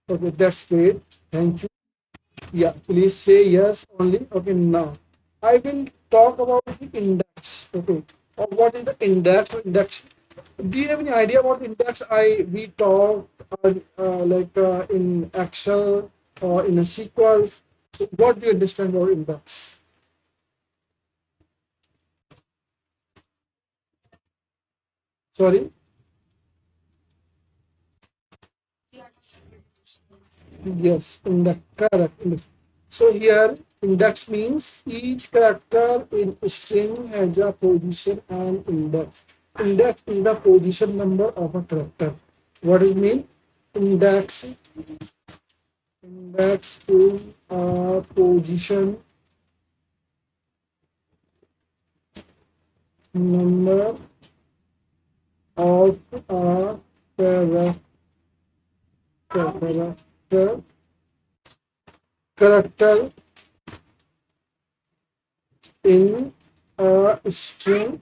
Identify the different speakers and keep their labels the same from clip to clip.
Speaker 1: Okay, that's great. Thank you. Yeah, please say yes only. Okay, now I will talk about the index. Okay, what is the index? Index. Do you have any idea about index? We talk in Excel or in a sequence. So what do you understand about index? Sorry. Yes, index, correct. So here, index means each character in string has a position and index. Index is the position number of a character. What does it mean? Index, index is a position number of a character, character in a string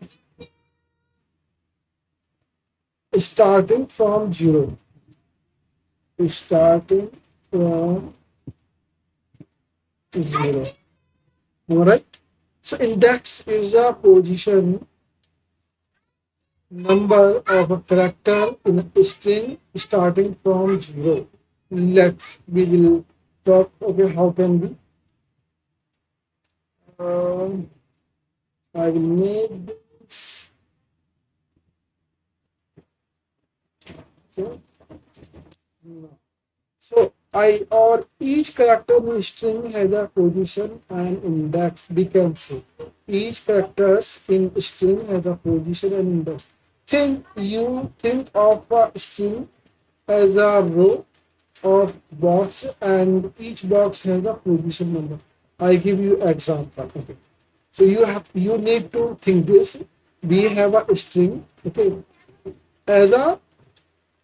Speaker 1: starting from zero. Starting from zero. All right. So index is a position number of a character in a string starting from zero. We will talk. Okay, how can we? Um, I will make this. Okay. No. So I or each character in string has a position and index. We can say each characters in string has a position and index. Think of a string as a row of box and each box has a position number. I give you example. Okay. So you need to think this. We have a string, okay, as a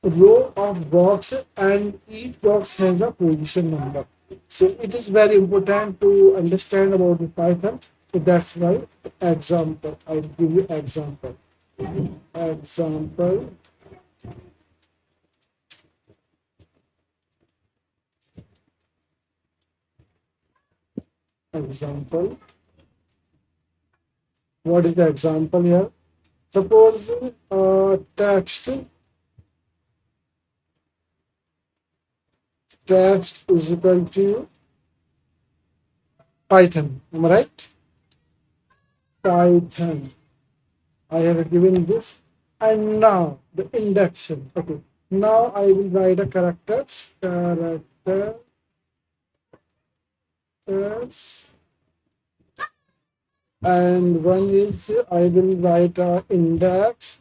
Speaker 1: row of box and each box has a position number. So it is very important to understand about the Python. So that's why example. I give you example. Example. Example. What is the example here? Suppose text is equal to Python. Am I right? Python. I have given this, and now the induction. Okay. Now I will write a characters, and one is I will write a index.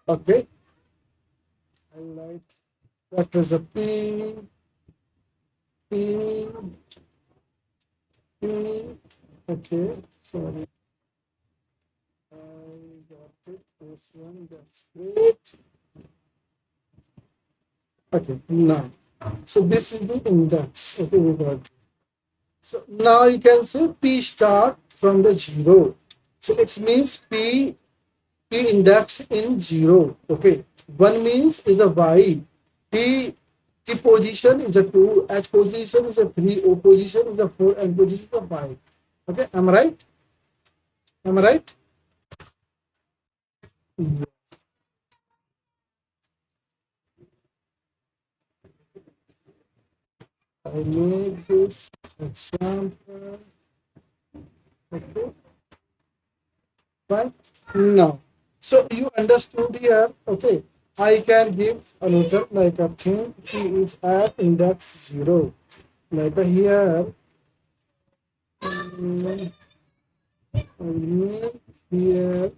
Speaker 1: Okay. I write that is a P, P. Okay. Sorry. I got it. This one. That's great. Okay. Now, so this is the index. Okay, we got it. So now you can say P start from the zero. So it means P index in zero. Okay. One means is a Y. T T position is a two. H position is a three. O position is a four. N position is a five. Okay. Am I right? Am I right? Yeah. I make this example. Okay. Right now. So you understood here, okay? I can give another like a thing is at index zero. Like here, I make here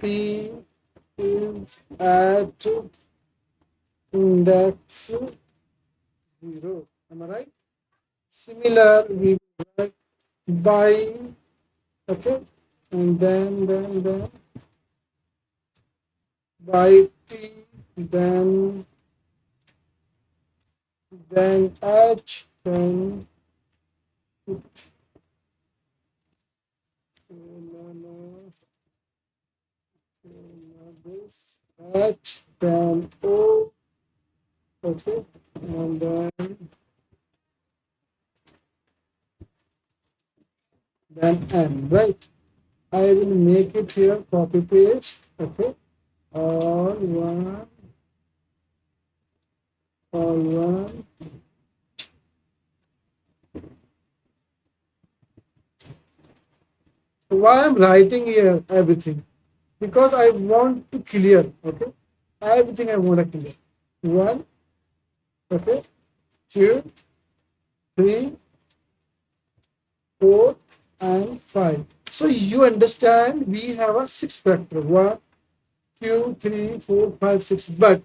Speaker 1: P is at index zero. Am I right? Similar, we like by okay, and then by T, then H, then H, then O, okay, and then N, right? I will make it here, copy paste, okay, all one, all one. Why I'm writing here everything? Because I want to clear, okay, everything I want to clear. One, okay, two, three, four, and five. So you understand we have a six character. One, two, three, four, five, six. But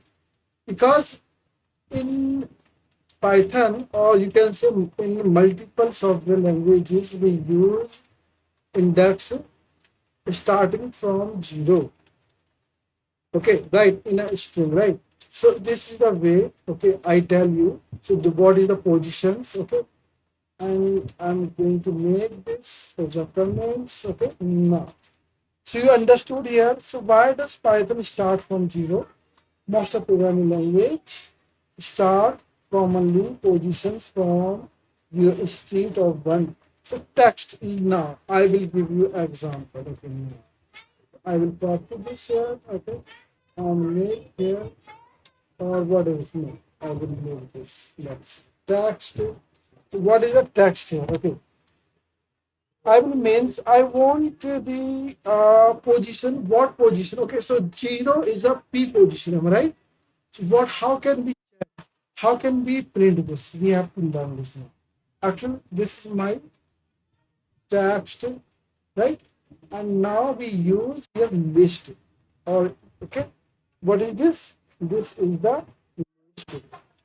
Speaker 1: because in Python, or you can say in multiple software languages, we use index starting from zero. Okay, right, in a string, right? So this is the way, okay, I tell you. So what is the positions, okay? And I'm going to make this as a comments, okay? Now, so you understood here. So why does Python start from zero? Most of programming language start commonly positions from your state of one. So text now. I will give you example. Okay, now I will copy this here. Okay, and make here or what is no? I will make this. Let's text. So what is the text here? Okay, I will means I want the position. What position? Okay, so zero is a p position. Am I right? So what? How can we print this? We have to learn this now. Actually, this is my text, right? And now we use here list. Or okay, what is this? This is the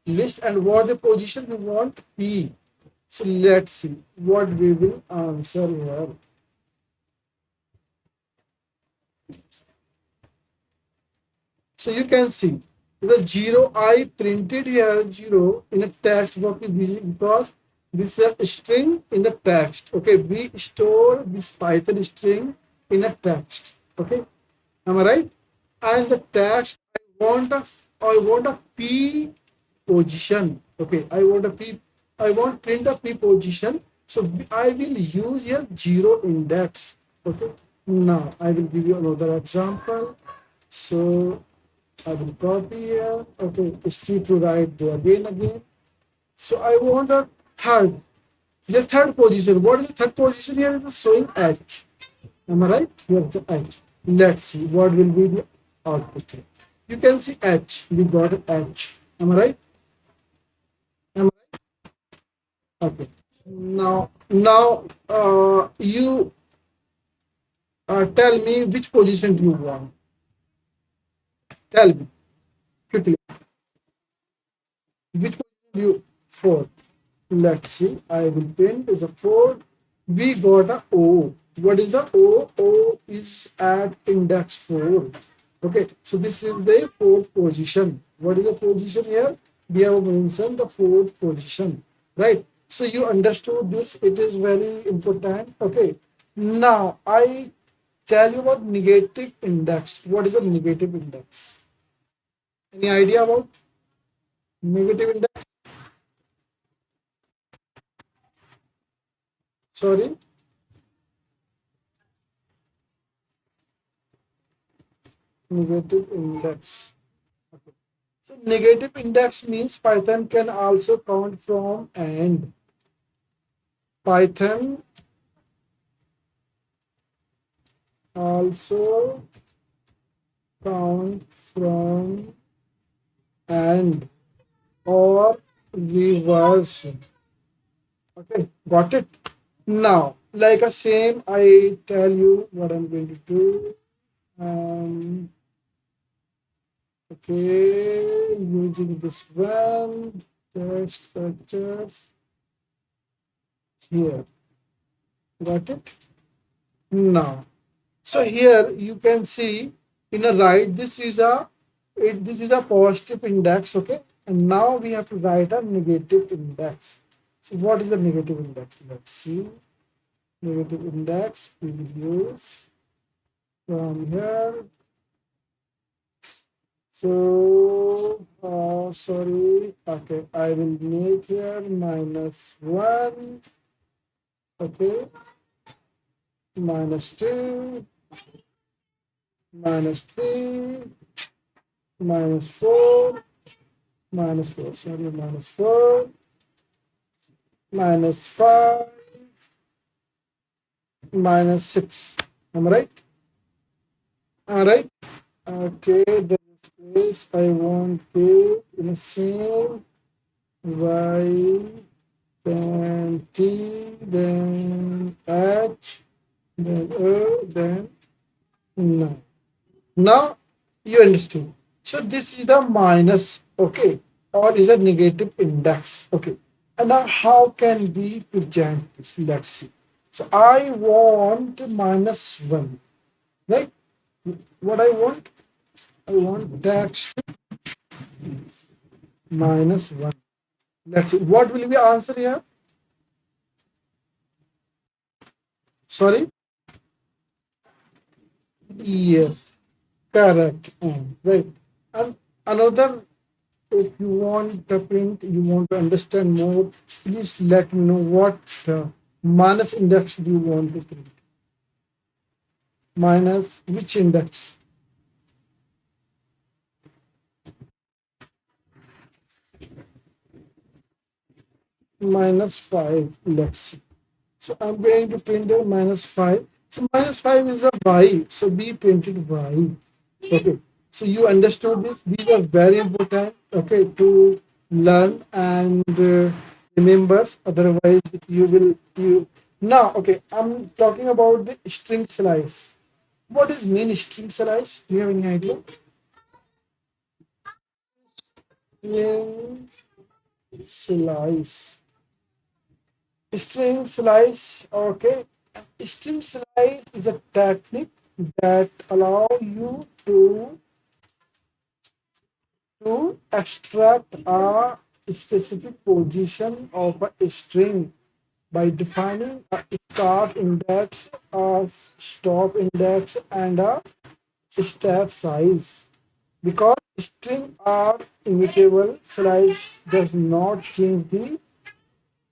Speaker 1: list, and what the position we want p. So let's see what we will answer here. So you can see the zero I printed here zero in a text box because this is a string in the text. Okay, we store this Python string in a text. Okay, am I right? And the text I want a p position. Okay, I want print a p position. So I will use here zero index. Okay, now I will give you another example. So I will copy here. Okay, it's to write there again. So I want a third. The third position. What is the third position here? It is showing H. Am I right? Here's the H. Let's see what will be the output here. You can see H. We got H. Am I right? Am I, okay. Now, you tell me which position do you want. Tell me quickly. Which position do you four? Let's see. I will print is a four. We got a O. What is the O? O is at index 4. Okay, so this is the fourth position. What is the position here? We have mentioned the fourth position, right? So you understood this. It is very important. Okay, now I tell you about negative index. What is a negative index? Any idea about negative index? Sorry, negative index. Okay. So negative index means Python can also count from and. Python also count from and or reverse. Okay, got it? Now, like a same, I tell you what I'm going to do. Okay, using this one text structure here. Got it? Now, so here you can see in a right, this is a positive index, okay? And now we have to write a negative index. So what is the negative index? Let's see. Negative index we will use from here. So, sorry. Okay, I will make here -1. Okay, -2, -3, -4, -4. Sorry, -4, -5, -6. Am I right? Am I right? Okay, the space I want to in the same y, then t, then h, then then no. Now you understood. So this is the minus, okay, or is a negative index, okay. And now how can we present this? Let's see. So I want -1, right? What I want? I want dash -1. Let's see. What will be answer here? Sorry? Yes, correct. And right. And another, if you want the print, you want to understand more, please let me know what minus index do you want to print. Minus which index? -5. Let's see. So I'm going to print a -5. So -5 is a y. So be printed y. Okay. So you understood this. These are very important. Okay, to learn and remember. Otherwise, you now. Okay, I'm talking about the string slice. What is mean string slice? Do you have any idea? String slice. String slice. Okay. String slice is a technique that allow you to extract a specific position of a string by defining a start index, a stop index, and a step size. Because strings are immutable, slice does not change the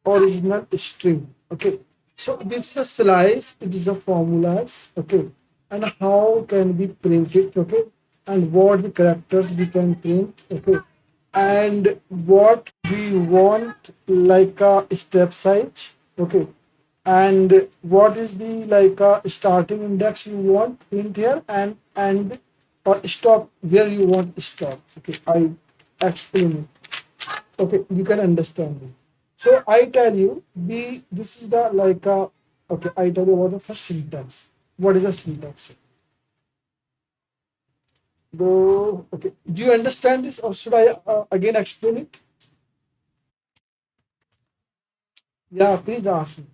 Speaker 1: original string. Okay, so this is a slice, it is a formulas. Okay, and how can we print it? Okay, and what the characters we can print. Okay, and what we want like a step size. Okay, and what is the like a starting index you want print here, and or stop where you want stop. Okay, I explain it. Okay, you can understand it. So I tell you the this is the like okay, I tell you about the first syntax. What is a syntax? Go. Okay, do you understand this, or should I again explain it? Yeah, please ask me.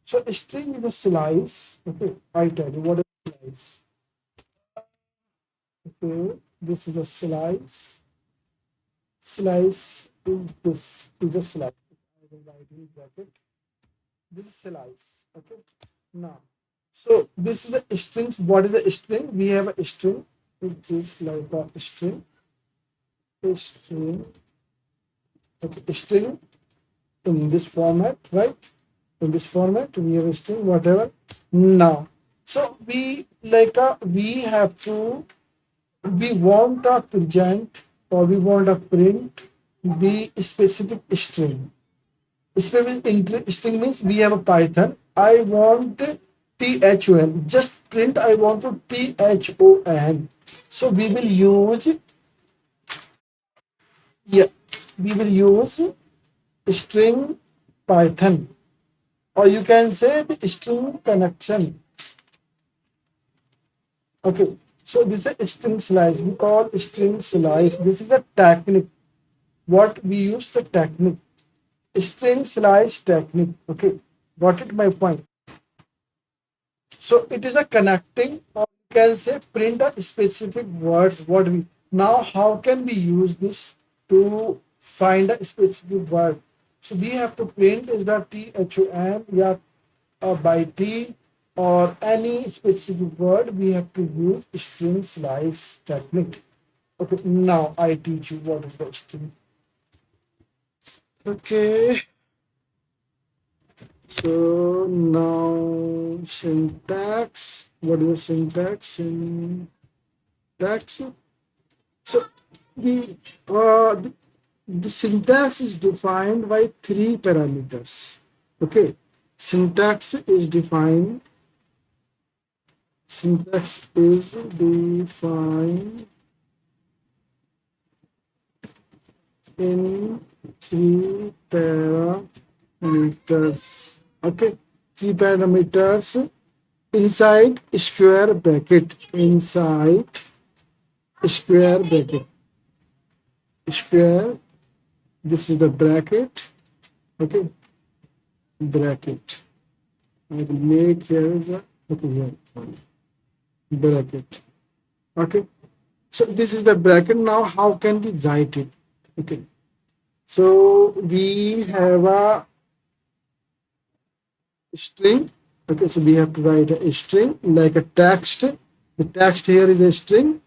Speaker 1: So string is a slice. Okay, I tell you what is a slice. Okay, this is a slice. Slice is this is a slice. I will write in bracket. This is slice. Okay, now. So this is a strings. What is a string? We have a string, which is like a string, okay, a string in this format, right? In this format, we have a string, whatever. Now, so we have to we want to present or we want to print the specific string. String means we have a Python. I want thon. Just print. I want to thon. So we will use, yeah, we will use string Python, or you can say the string connection. Okay. So this is a string slice. We call string slice. This is a technique. What we use the technique. String slice technique. Okay. Got it? My point. So it is a connecting, or you can say print a specific words. What we now how can we use this to find a specific word? So we have to print is the thon, yeah, by t, or any specific word. We have to use string slice technique. Okay, now I teach you what is the string. Okay, so now syntax. What is the syntax? Syntax. So the the syntax is defined by three parameters. Okay, syntax is defined. Syntax is defined in three parameters. Okay, three parameters inside square bracket. Inside square bracket. Square. This is the bracket. Okay, bracket. I will make here is a okay here bracket. Okay, so this is the bracket. Now how can we write it? Okay, so we have a string. Okay, so we have to write a string like a text. The text here is a string.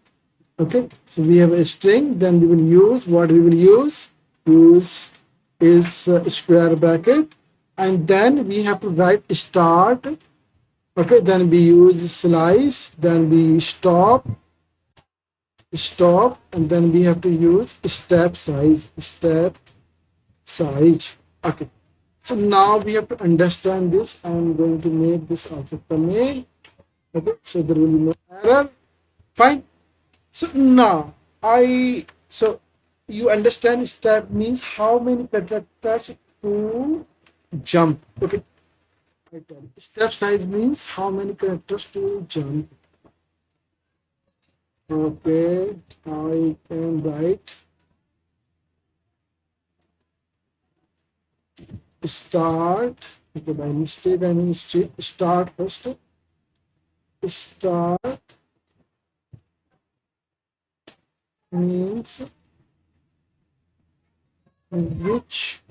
Speaker 1: Okay, so we have a string. Then we will use what we will use is square bracket, and then we have to write start. Okay, then we use slice, then we stop, and then we have to use step size. Okay, so now we have to understand this. I'm going to make this also command. Okay, so there will be no error. Fine. So now so you understand step means how many characters to jump. Okay, I tell you. Step size means how many characters to jump. Okay, I can write start. Okay, by mistake I mean start first. Start means which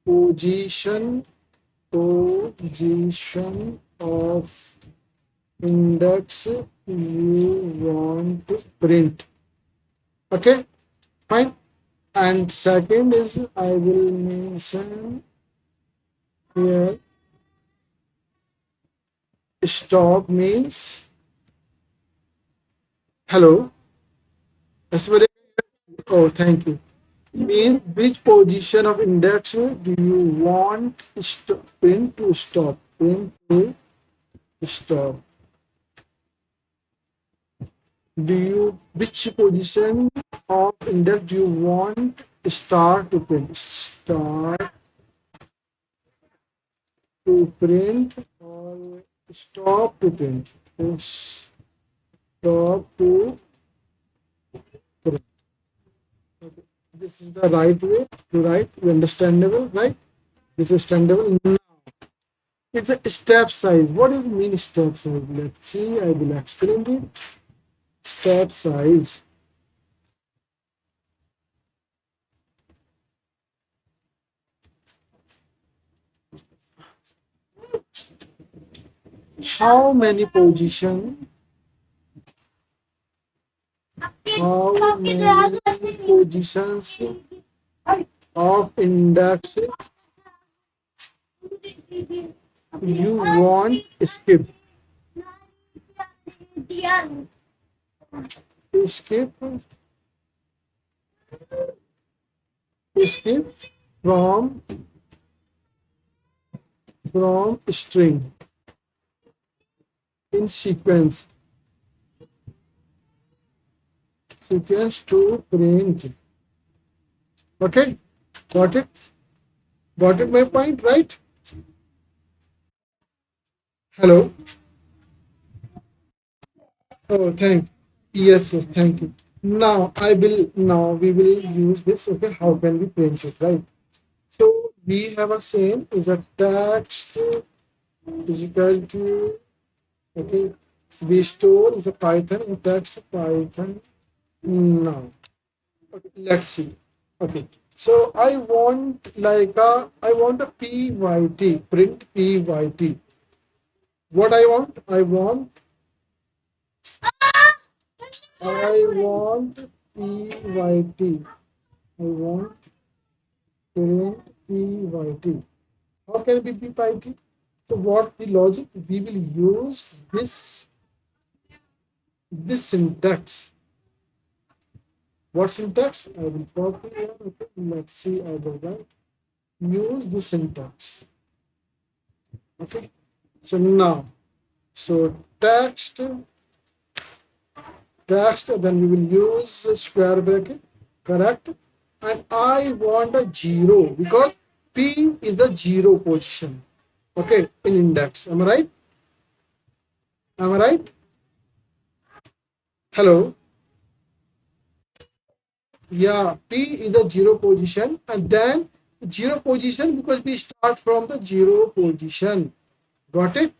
Speaker 1: position position of index you want to print. Okay, fine. And second is I will mention here stop means hello. That's what oh, thank you. Means which position of index do you want print to stop? Print to stop. Do you which position of index do you want start to print? Start to print or stop to print? Stop to print. Okay. This is the right way to write. Understandable, right? This is understandable. Now, it's a step size. What does it mean step size? Let's see. I will explain it. Step size. How many position? How many positions of index you want skip? Skip, skip from string in sequence to print. Okay, got it? Got it? My point, right? Hello. Oh, thank. Yes, yes, thank you. Now we will use this. Okay, how can we print it, right? So we have a same is a text is equal to okay. We store is a Python in text Python. Now, okay, let's see. Okay, so I want a pyt print pyt. What I want? I want I want PYT. I want parent PYT. How can it be PYT? So what the logic? We will use this syntax. What syntax? I will copy here. Okay, let's see. I will write. Use the syntax. Okay. So now, so text, then we will use a square bracket, correct? And I want a zero because P is the zero position. Okay, in index. Am I right? Am I right? Hello. Yeah, P is the zero position, and then zero position because we start from the zero position. Got it?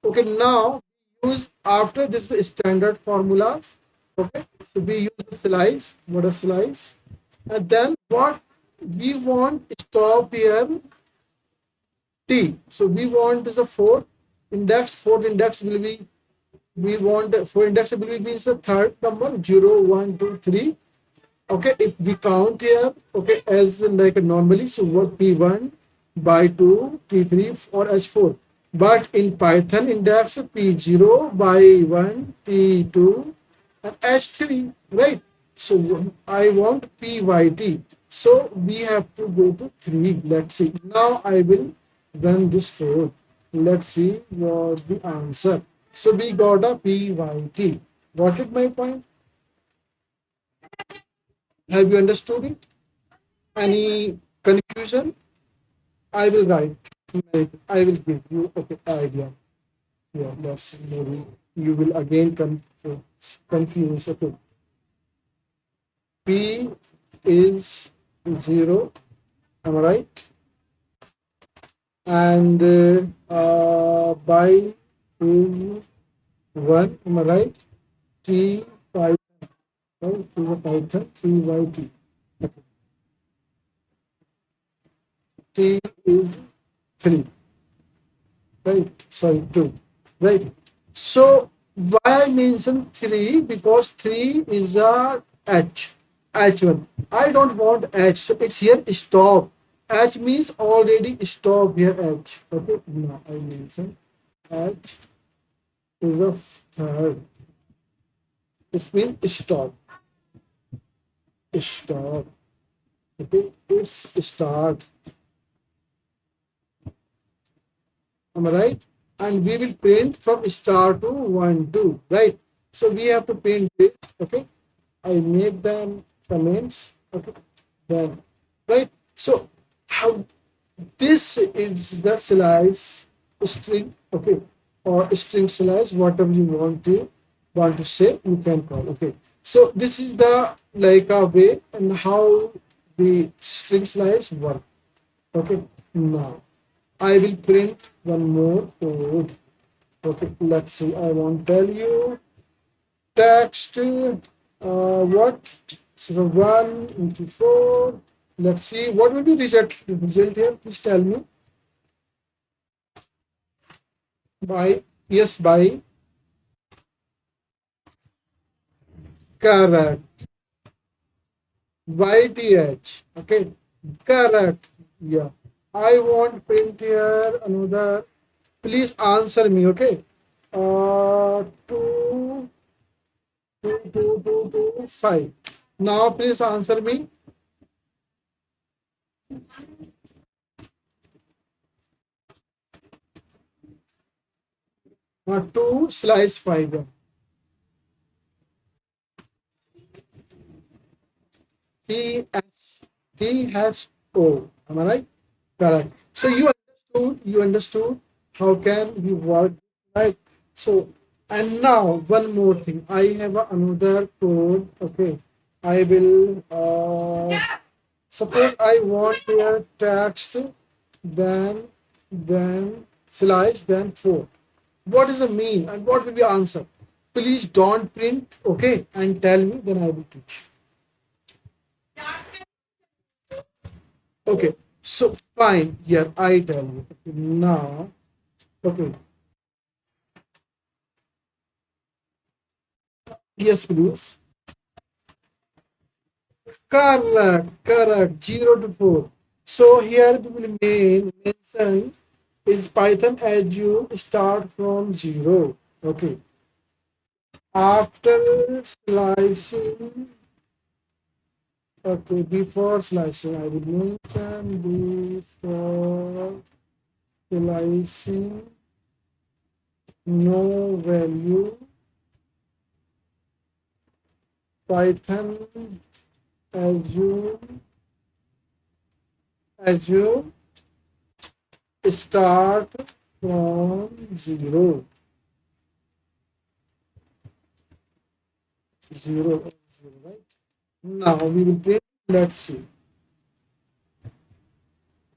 Speaker 1: Okay, now use after this is standard formulas. Okay, so we use the slice, what a slice, and then what we want stop here T. So we want this a fourth index will be we want the four index will be means the third number 0, 1, 2, 3. Okay, if we count here, okay, as like normally, so what P1 by 2, P3 or H4. But in Python index P0 by 1, P2 and H3, right? So I want PYT. So we have to go to 3. Let's see. Now I will run this code. Let's see what the answer. So we got a PYT. Got it, my point? Have you understood it? Any confusion? I will write. I will give you okay idea. Yeah, that's maybe you will again confuse. Okay, P is 0. Am I right? And by is 1. Am I right? T by right? To the Python T by T. Okay. T is 3. Right? Sorry, 2. Right? So why I mention 3? Because 3 is a H1. I don't want H, so it's here stop. H means already stop here H. Okay, now I mention H is a third. It means stop. Stop. Okay, it's start. Am I right? And we will print from star to 1, 2, right? So we have to print this, okay? I make them comments, okay? Then, right? So how this is the slice string, okay? Or string slice, whatever you want to say, you can call, okay? So this is the like a way and how the string slice work, okay? Now I will print one more code. Okay, let's see. I won't tell you text. What? So 1 into 4. Let's see. What will be result here? Please tell me. By yes, by correct. YTH. Okay, correct. Yeah. I want print here another. Please answer me. Okay. Two, two, 5. Now please answer me. 2 slice fiber. T H T has O. Am I right? Correct. So you understood how can we work, right? So and now one more thing. I have another code. Okay. I will suppose I want here text, then slice, then 4. What does it mean and what will be answer? Please don't print, okay, and tell me, then I will teach. Okay, so fine. Here I tell you. Okay, now, okay, Yes, please. Correct. 0 to 4. So here we will mention is Python as you start from zero. Okay. After slicing, okay, before slicing, I will mention before slicing, no value, Python assume, assume start from zero, zero, right? Now we will print, let's see.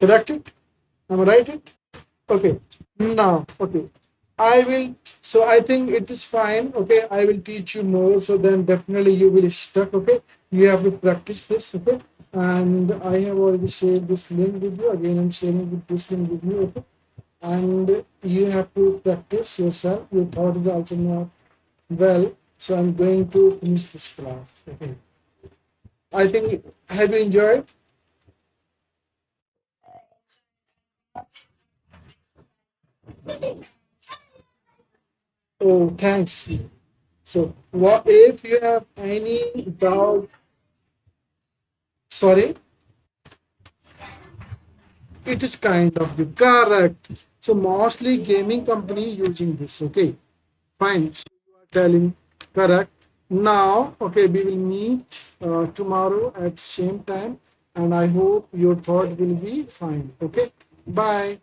Speaker 1: Correct it? Am I right it? Okay. Now, okay. I will, so I think it is fine. Okay. I will teach you more. So then definitely you will stuck. Okay. You have to practice this. Okay. And I have already shared this link with you. Again, I'm sharing with this link with you. Okay. And you have to practice yourself. Your thought is also not well. So I'm going to finish this class. Okay. I think, have you enjoyed? Oh, thanks. So, what if you have any doubt? Sorry, it is kind of the correct. So, mostly gaming company using this. Okay, fine. So you are telling correct. Now, okay, we will meet tomorrow at same time, and I hope your thought will be fine. Okay, bye.